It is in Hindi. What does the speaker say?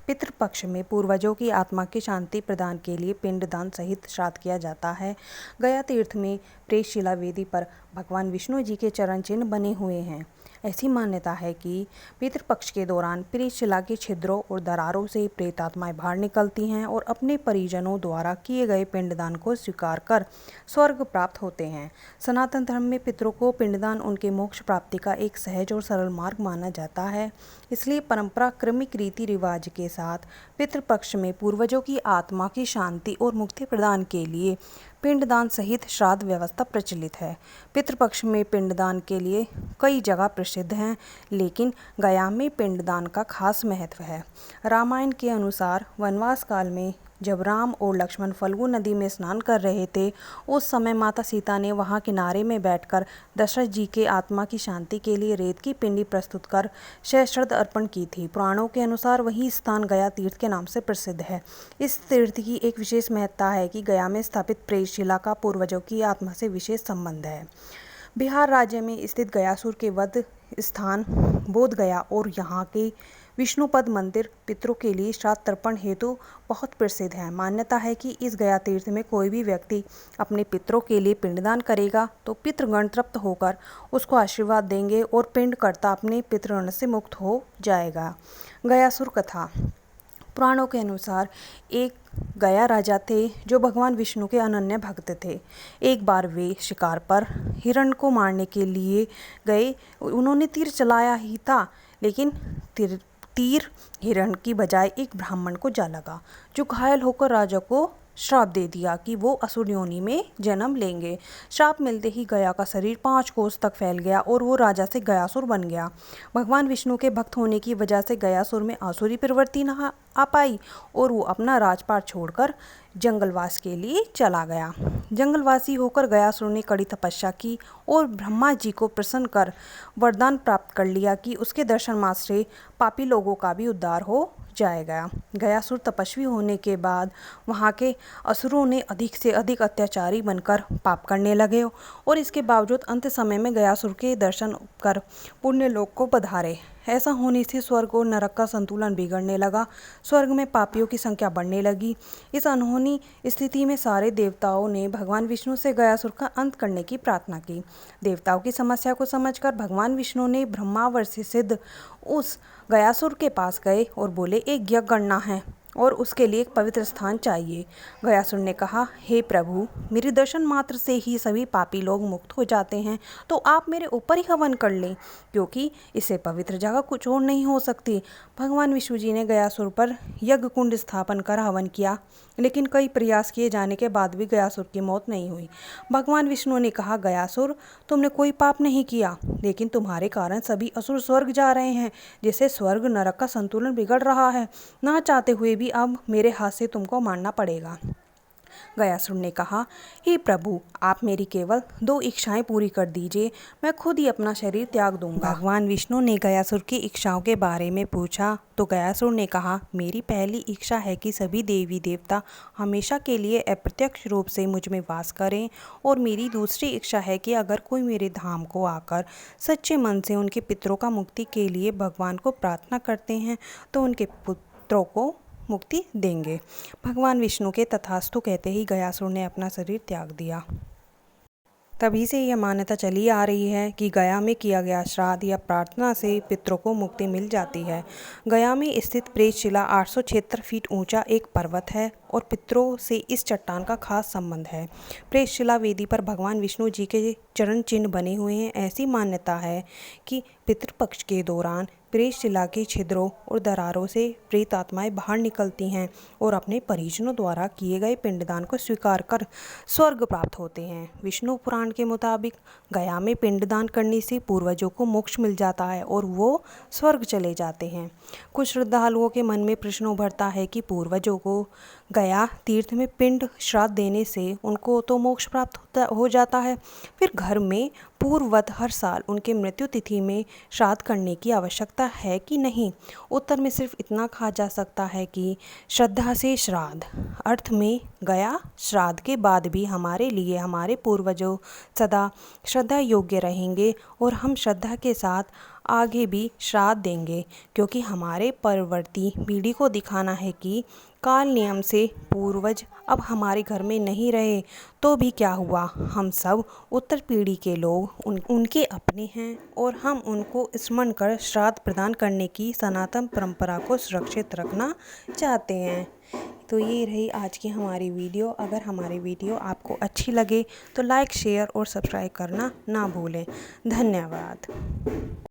पितृपक्ष में पूर्वजों की आत्मा की शांति प्रदान के लिए पिंडदान सहित श्राद्ध किया जाता है। गया तीर्थ में प्रेतशिला वेदी पर भगवान विष्णु जी के चरण चिन्ह बने हुए हैं। ऐसी मान्यता है कि पितृपक्ष के दौरान प्रेतशिला के छिद्रों और दरारों से प्रेत आत्माएं बाहर निकलती हैं और अपने परिजनों द्वारा किए गए पिंडदान को स्वीकार कर स्वर्ग प्राप्त होते हैं। सनातन धर्म में पितरों को पिंडदान उनके मोक्ष प्राप्ति का एक सहज और सरल मार्ग माना जाता है। इसलिए परंपरा क्रमिक रीति रिवाज के साथ पितृपक्ष में पूर्वजों की आत्मा की शांति और मुक्ति प्रदान के लिए पिंडदान सहित श्राद्ध व्यवस्था प्रचलित है। पितृपक्ष में पिंडदान के लिए कई जगह प्रसिद्ध हैं, लेकिन गया में पिंडदान का खास महत्व है। रामायण के अनुसार वनवास काल में जब राम और लक्ष्मण फल्गु नदी में स्नान कर रहे थे, उस समय माता सीता ने वहां किनारे में बैठकर दशरथ जी के आत्मा की शांति के लिए रेत की पिंडी प्रस्तुत कर सहस्रार्ध अर्पण की थी। पुराणों के अनुसार वही स्थान गया तीर्थ के नाम से प्रसिद्ध है। इस तीर्थ की एक विशेष महत्ता है कि गया में स्थापित प्रेतशिला का पूर्वजों की आत्मा से विशेष संबंध है। बिहार राज्य में स्थित गयासुर के वध स्थान बोध गया और यहाँ के विष्णुपद मंदिर पितरों के लिए श्राद्ध तर्पण हेतु बहुत प्रसिद्ध है। मान्यता है कि इस गया तीर्थ में कोई भी व्यक्ति अपने पितरों के लिए पिंडदान करेगा तो पितृगण तृप्त होकर उसको आशीर्वाद देंगे और पिंडकर्ता अपने पितृऋण से मुक्त हो जाएगा। गयासुर कथा। पुराणों के अनुसार एक गया राजा थे जो भगवान विष्णु के अनन्य भक्त थे। एक बार वे शिकार पर हिरण को मारने के लिए गए। उन्होंने तीर चलाया ही था, लेकिन तीर हिरण की बजाय एक ब्राह्मण को जा लगा, जो घायल होकर राजा को श्राप दे दिया कि वो असुर योनि में जन्म लेंगे। श्राप मिलते ही गया का शरीर 5 कोस तक फैल गया और वो राजा से गयासुर बन गया। भगवान विष्णु के भक्त होने की वजह से गयासुर में आसुरी प्रवृत्ति न आ पाई और वो अपना राजपाट छोड़कर जंगलवास के लिए चला गया। जंगलवासी होकर गयासुर ने कड़ी तपस्या की और ब्रह्मा जी को प्रसन्न कर वरदान प्राप्त कर लिया कि उसके दर्शन मात्र से पापी लोगों का भी उद्धार हो जाएगा। गयासुर तपस्वी होने के बाद वहाँ के असुरों ने अधिक से अधिक अत्याचारी बनकर पाप करने लगे और इसके बावजूद अंत समय में गयासुर के दर्शन कर पुण्य लोक को पधारे। ऐसा होने से स्वर्ग और नरक का संतुलन बिगड़ने लगा। स्वर्ग में पापियों की संख्या बढ़ने लगी। इस अनहोनी स्थिति में सारे देवताओं ने भगवान विष्णु से गयासुर का अंत करने की प्रार्थना की। देवताओं की समस्या को समझकर भगवान विष्णु ने ब्रह्मावर से सिद्ध उस गयासुर के पास गए और बोले, एक यज्ञ करना है और उसके लिए एक पवित्र स्थान चाहिए। गयासुर ने कहा, हे प्रभु, मेरे दर्शन मात्र से ही सभी पापी लोग मुक्त हो जाते हैं, तो आप मेरे ऊपर ही हवन कर लें, क्योंकि इससे पवित्र जगह कुछ और नहीं हो सकती। भगवान विष्णु जी ने गयासुर पर यज्ञ कुंड स्थापन कर हवन किया, लेकिन कई प्रयास किए जाने के बाद भी गयासुर की मौत नहीं हुई। भगवान विष्णु ने कहा, गयासुर, तुमने कोई पाप नहीं किया, लेकिन तुम्हारे कारण सभी असुर स्वर्ग जा रहे हैं, जिससे स्वर्ग नरक का संतुलन बिगड़ रहा है। ना चाहते हुए भी अब मेरे हाथ से तुमको मारना पड़ेगा। गयासुर ने कहा, हे प्रभु, आप मेरी केवल 2 इच्छाएं पूरी कर दीजिए, मैं खुद ही अपना शरीर त्याग दूंगा। भगवान विष्णु ने गयासुर की इच्छाओं के बारे में पूछा तो गयासुर ने कहा, मेरी पहली इच्छा है कि सभी देवी देवता हमेशा के लिए अप्रत्यक्ष रूप से मुझ में वास करें, और मेरी दूसरी इच्छा है कि अगर कोई मेरे धाम को आकर सच्चे मन से उनके पितरों का मुक्ति के लिए भगवान को प्रार्थना करते हैं तो उनके पुत्रों को मुक्ति देंगे। भगवान विष्णु के तथास्तु कहते ही गयासुर ने अपना शरीर त्याग दिया। तभी से यह मान्यता चली आ रही है कि गया में किया गया श्राद्ध या प्रार्थना से पितरों को मुक्ति मिल जाती है। गया में स्थित प्रेतशिला 876 फीट ऊंचा एक पर्वत है और पितरों से इस चट्टान का खास संबंध है। प्रेतशिला वेदी पर भगवान विष्णु जी के चरण चिन्ह बने हुए हैं। ऐसी मान्यता है कि पितृपक्ष के दौरान प्रेतशिला के छिद्रों और दरारों से प्रेत आत्माएं बाहर निकलती हैं और अपने परिजनों द्वारा किए गए पिंडदान को स्वीकार कर स्वर्ग प्राप्त होते हैं। विष्णु पुराण के मुताबिक गया में पिंडदान करने से पूर्वजों को मोक्ष मिल जाता है और वो स्वर्ग चले जाते हैं। कुछ श्रद्धालुओं के मन में प्रश्न उभरता है कि पूर्वजों को गया तीर्थ में पिंड श्राद्ध देने से उनको तो मोक्ष प्राप्त हो जाता है, फिर घर में पूर्ववत हर साल उनके मृत्यु तिथि में श्राद्ध करने की आवश्यकता है कि नहीं? उत्तर में सिर्फ इतना कहा जा सकता है कि श्रद्धा से श्राद्ध अर्थ में गया श्राद्ध के बाद भी हमारे लिए हमारे पूर्वजों सदा श्रद्धा योग्य रहेंगे और हम श्रद्धा के साथ आगे भी श्राद्ध देंगे, क्योंकि हमारे परवर्ती पीढ़ी को दिखाना है कि काल नियम से पूर्वज अब हमारे घर में नहीं रहे तो भी क्या हुआ, हम सब उत्तर पीढ़ी के लोग उनके अपने हैं और हम उनको स्मरण कर श्राद्ध प्रदान करने की सनातन परंपरा को सुरक्षित रखना चाहते हैं। तो ये रही आज की हमारी वीडियो। अगर हमारी वीडियो आपको अच्छी लगे तो लाइक, शेयर और सब्सक्राइब करना ना भूलें। धन्यवाद।